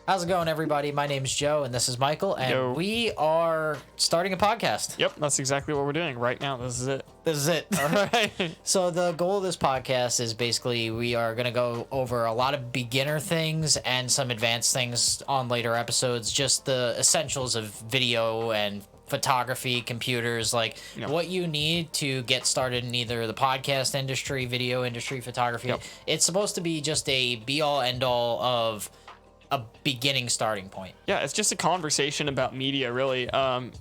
How's it going, everybody? My name's Joe, and this is Michael, and Yo. we are starting a podcast. Yep, that's exactly what we're doing right now. This is it. This is it. All right. So the goal of this podcast is basically we are going to go over a lot of beginner things and some advanced things on later episodes, just the essentials of video and photography, computers, like Yep. what you need to get started in either the podcast industry, video industry, photography. Yep. It's supposed to be just a be-all, end-all of a beginning starting point. Yeah, it's just a conversation about media, really.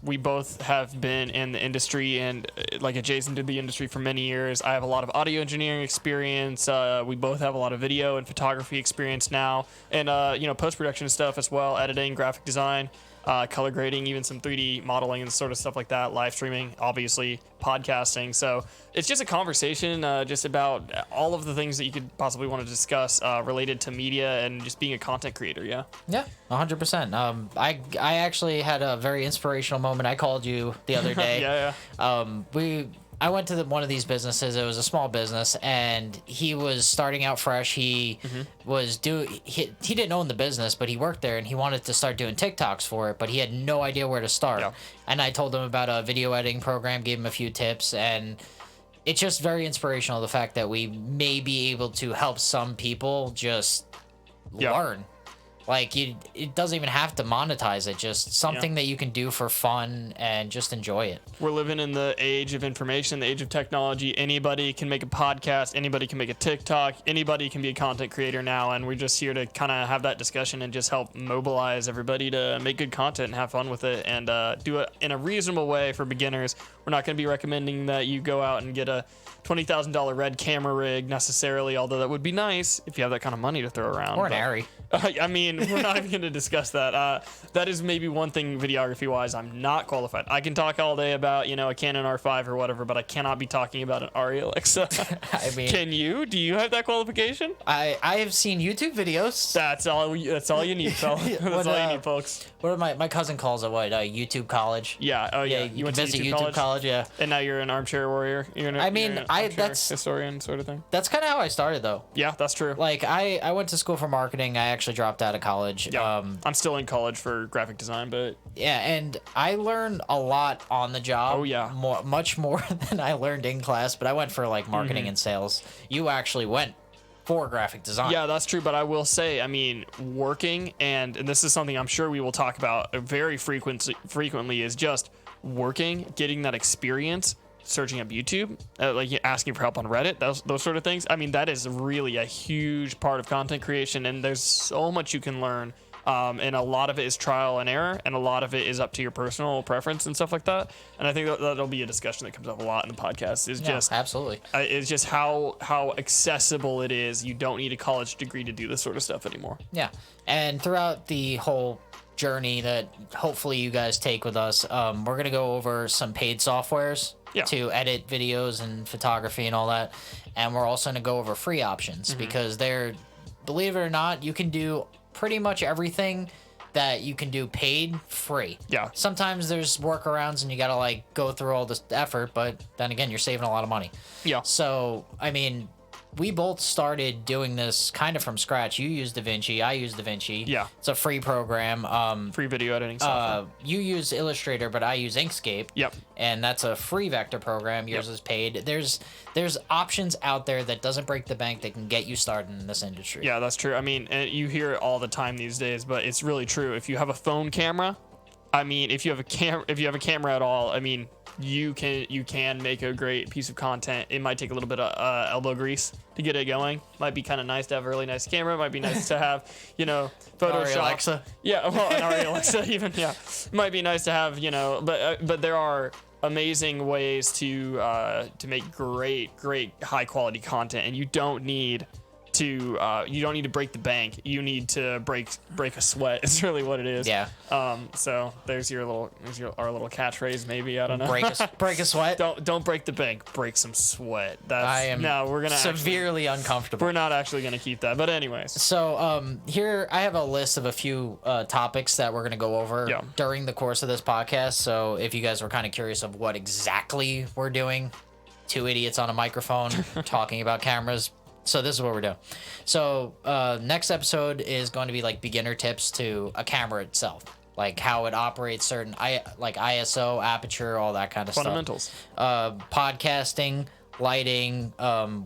We both have been in the industry and like adjacent to the industry for many years. I have a lot of audio engineering experience. We both have a lot of video and photography experience now, and post-production stuff as well, editing, graphic design. Color grading, even some 3D modeling and sort of stuff like that, live streaming, obviously, podcasting. So it's just a conversation just about all of the things that you could possibly want to discuss related to media and just being a content creator, yeah? Yeah, 100%. I actually had a very inspirational moment. I called you the other day. Yeah. I went to one of these businesses. It was a small business, and he was starting out fresh. He he didn't own the business, but he worked there, and he wanted to start doing TikToks for it, but he had no idea where to start. Yeah. And I told him about a video editing program, gave him a few tips, and it's just very inspirational, the fact that we may be able to help some people just Yeah. learn. Like, it doesn't even have to monetize it, just something that you can do for fun and just enjoy it. We're living in the age of information, the age of technology. Anybody can make a podcast, anybody can make a TikTok, anybody can be a content creator now, and we're just here to kind of have that discussion and just help mobilize everybody to make good content and have fun with it and do it in a reasonable way for beginners. We're not going to be recommending that you go out and get a $20,000 red camera rig necessarily, although that would be nice if you have that kind of money to throw around. Or an Arri. I mean, we're not even going to discuss that. That is maybe one thing videography-wise I'm not qualified. I can talk all day about, a Canon R5 or whatever, but I cannot be talking about an Arri Alexa. I mean, Can you? Do you have that qualification? I have seen YouTube videos. That's all you need, fella. That's all you need, folks. What my cousin calls it, YouTube college. Yeah. Oh, yeah. You went can to visit YouTube college? yeah. And now you're an armchair warrior. You're an armchair that's historian sort of thing. That's kind of how I started, though. Yeah, that's true. Like, I went to school for marketing. I actually dropped out of college. Yeah. I'm still in college for graphic design, but Yeah, and I learned a lot on the job. Oh, yeah. Much more than I learned in class, but I went for, like, marketing and sales. You actually went for graphic design. yeah, that's true. But I will say, I mean, working and this is something I'm sure we will talk about very frequently is just working, getting that experience, searching up YouTube, like asking for help on Reddit, those sort of things. I mean, that is really a huge part of content creation, and there's so much you can learn. And a lot of it is trial and error, and a lot of it is up to your personal preference and stuff like that. And I think that'll be a discussion that comes up a lot in the podcast. Absolutely. It's just how accessible it is. You don't need a college degree to do this sort of stuff anymore. Yeah, and throughout the whole journey that hopefully you guys take with us, we're gonna go over some paid softwares to edit videos and photography and all that, and we're also gonna go over free options because they're, believe it or not, you can do pretty much everything that you can do paid free. Yeah. Sometimes there's workarounds and you gotta like go through all this effort, but then again, you're saving a lot of money. Yeah. So, I mean, we both started doing this kind of from scratch. You use DaVinci, I use DaVinci. Yeah. It's a free program. Free video editing software. You use Illustrator, but I use Inkscape. Yep. And that's a free vector program. Yours is paid. There's options out there that doesn't break the bank that can get you started in this industry. Yeah, that's true. I mean, you hear it all the time these days, but it's really true. If you have a phone camera, I mean, if you have a camera at all, I mean, you can make a great piece of content. It might take a little bit of elbow grease to get it going. Might be kind of nice to have a really nice camera. Might be nice to have, Photoshop. Arri Alexa. Yeah, well, an Arri Alexa even. Yeah, might be nice to have, but there are amazing ways to make great high quality content, and you don't need to break the bank. You need to break a sweat. It's really what it is. Yeah. So there's our little catchphrase. Maybe, I don't know. Break a sweat. Don't break the bank. Break some sweat. We're gonna severely uncomfortable. We're not actually gonna keep that. But anyways. So here I have a list of a few topics that we're gonna go over during the course of this podcast. So if you guys were kind of curious of what exactly we're doing, two idiots on a microphone talking about cameras, So this is what we're doing. So next episode is going to be like beginner tips to a camera itself, like how it operates, certain like ISO, aperture, all that kind of Fundamentals. stuff. Podcasting, lighting,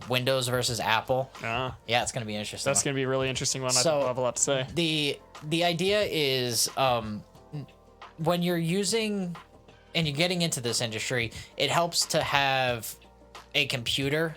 Windows versus Apple. Yeah, it's gonna be interesting. That's gonna be a really interesting one. I think we'll have a lot to say. The idea is when you're using and you're getting into this industry, it helps to have a computer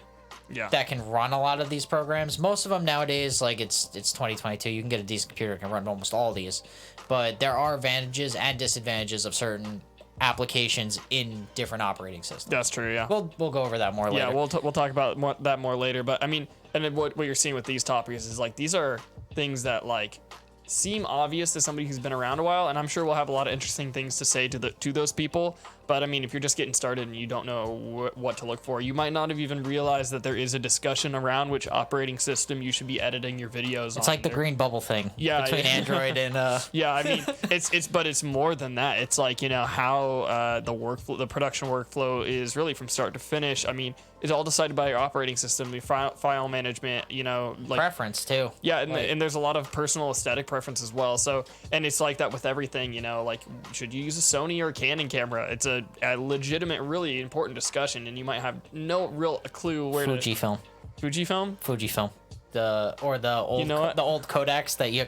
that can run a lot of these programs. Most of them nowadays, like it's 2022, you can get a decent computer that can run almost all these. But there are advantages and disadvantages of certain applications in different operating systems. That's true, yeah. We'll go over that more later. Yeah, we'll talk about that more later. But I mean, and then what you're seeing with these topics is like these are things that like seem obvious to somebody who's been around a while, and I'm sure we'll have a lot of interesting things to say to those people. But I mean, if you're just getting started and you don't know what to look for, you might not have even realized that there is a discussion around which operating system you should be editing your videos on. It's like the green bubble thing between Android and yeah, I mean, it's more than that. It's like, you know, how the production workflow is really from start to finish. I mean, it's all decided by your operating system, the file management, you know, like preference too. Yeah, and there's a lot of personal aesthetic preference as well. So, and it's like that with everything, you know, like should you use a Sony or a Canon camera? It's a legitimate, really important discussion, and you might have no real clue where Fujifilm. Fujifilm. The old, you know the old Kodaks that you.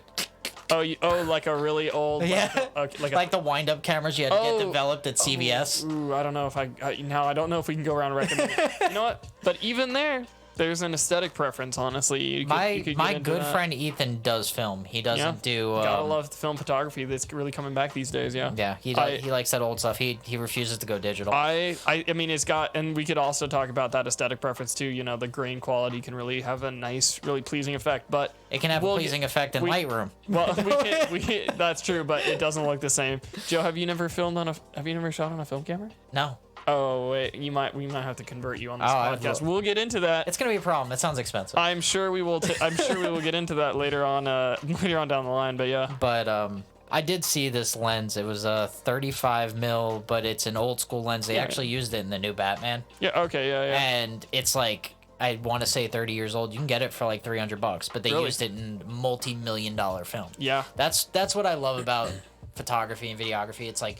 Like a really old, like the wind-up cameras you had to get developed at CVS. Ooh, I don't know if I don't know if we can go around recommending. You know what? But even there's an aesthetic preference. Honestly, my good friend Ethan does film. He doesn't do. Gotta love the film photography. That's really coming back these days. Yeah. Yeah, he likes that old stuff. He refuses to go digital. I mean, it's got, and we could also talk about that aesthetic preference too. You know, the grain quality can really have a nice, really pleasing effect, but it can have a pleasing effect in Lightroom. Well, that's true, but it doesn't look the same. Joe, have you never shot on a film camera? No. Oh wait, we might have to convert you on this podcast. We'll get into that. It's gonna be a problem. It sounds expensive. I'm sure we will. I'm sure we will get into that later on down the line. But yeah. But I did see this lens. It was a 35 mil, but it's an old school lens. They actually used it in the new Batman. Yeah. Okay. Yeah. And it's like, I want to say 30 years old. You can get it for like $300, but they used it in multi-million-dollar film. Yeah. That's what I love about photography and videography. It's like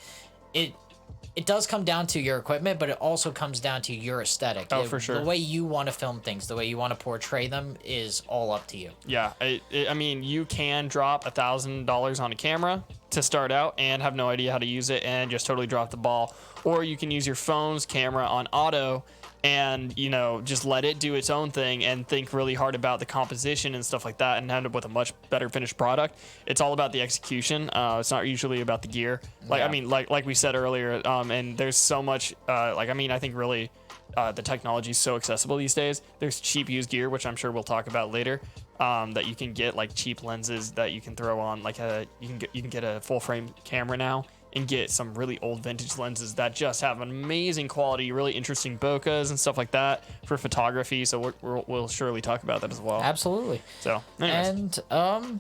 it does come down to your equipment, but it also comes down to your aesthetic. Oh, for sure. The way you want to film things, the way you want to portray them is all up to you. Yeah. I mean, you can drop $1,000 on a camera to start out and have no idea how to use it and just totally drop the ball. Or you can use your phone's camera on auto and, you know, just let it do its own thing and think really hard about the composition and stuff like that and end up with a much better finished product. It's all about the execution. It's not usually about the gear. I mean, like we said earlier, and there's so much, I think really the technology is so accessible these days. There's cheap used gear, which I'm sure we'll talk about later, that you can get, like cheap lenses that you can throw on, like you can get a full frame camera now and get some really old vintage lenses that just have an amazing quality, really interesting bokehs and stuff like that for photography. So we'll surely talk about that as well. Absolutely. So, anyways. And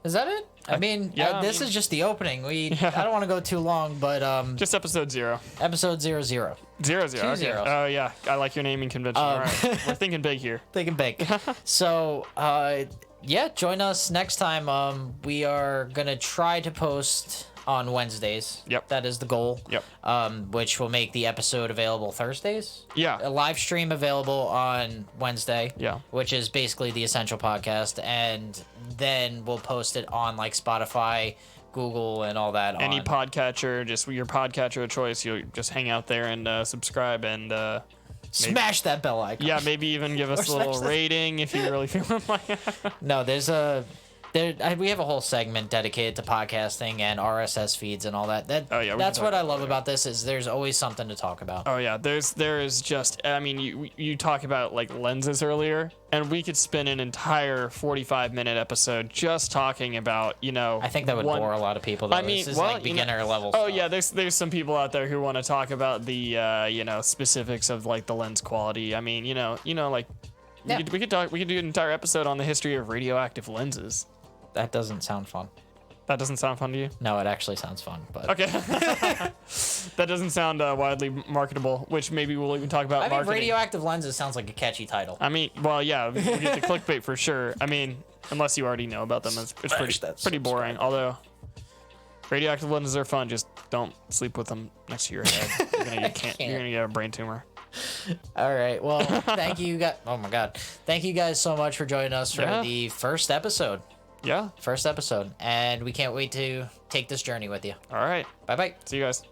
is that it? I mean, this is just the opening. I don't want to go too long, but just episode 0. Episode 00. 00. Two okay. zeros. Oh yeah, I like your naming convention. All right, we're thinking big here. Thinking big. So join us next time. We are gonna try to post on Wednesdays. Yep. That is the goal. Yep. Which will make the episode available Thursdays. Yeah. A live stream available on Wednesday. Yeah. Which is basically the Essential Podcast, and then we'll post it on like Spotify, Google, and all that. Any podcatcher, just your podcatcher of choice. You'll just hang out there and subscribe and smash that bell icon. Yeah, maybe even give us a little rating if you really feel like it. No, we have a whole segment dedicated to podcasting and RSS feeds and all that. That's what I love about this is there's always something to talk about. Oh yeah, there is just, I mean, you talk about like lenses earlier, and we could spend an entire 45-minute episode just talking about, you know. I think that would bore a lot of people. Though. I mean, this is like beginner level. Oh stuff. yeah, there's some people out there who want to talk about the specifics of like the lens quality. I mean, like we could do an entire episode on the history of radioactive lenses. That doesn't sound fun. That doesn't sound fun to you? No, it actually sounds fun, but Okay. That doesn't sound widely marketable, which maybe we'll even talk about marketing. radioactive lenses sounds like a catchy title. I mean, well, yeah, we get the clickbait for sure. I mean, unless you already know about them, it's pretty boring. Although radioactive lenses are fun, just don't sleep with them next to your head. You're gonna get a brain tumor. All right. Well, thank you guys. Oh my God. Thank you guys so much for joining us for the first episode. Yeah. First episode. And we can't wait to take this journey with you. All right. Bye-bye. See you guys.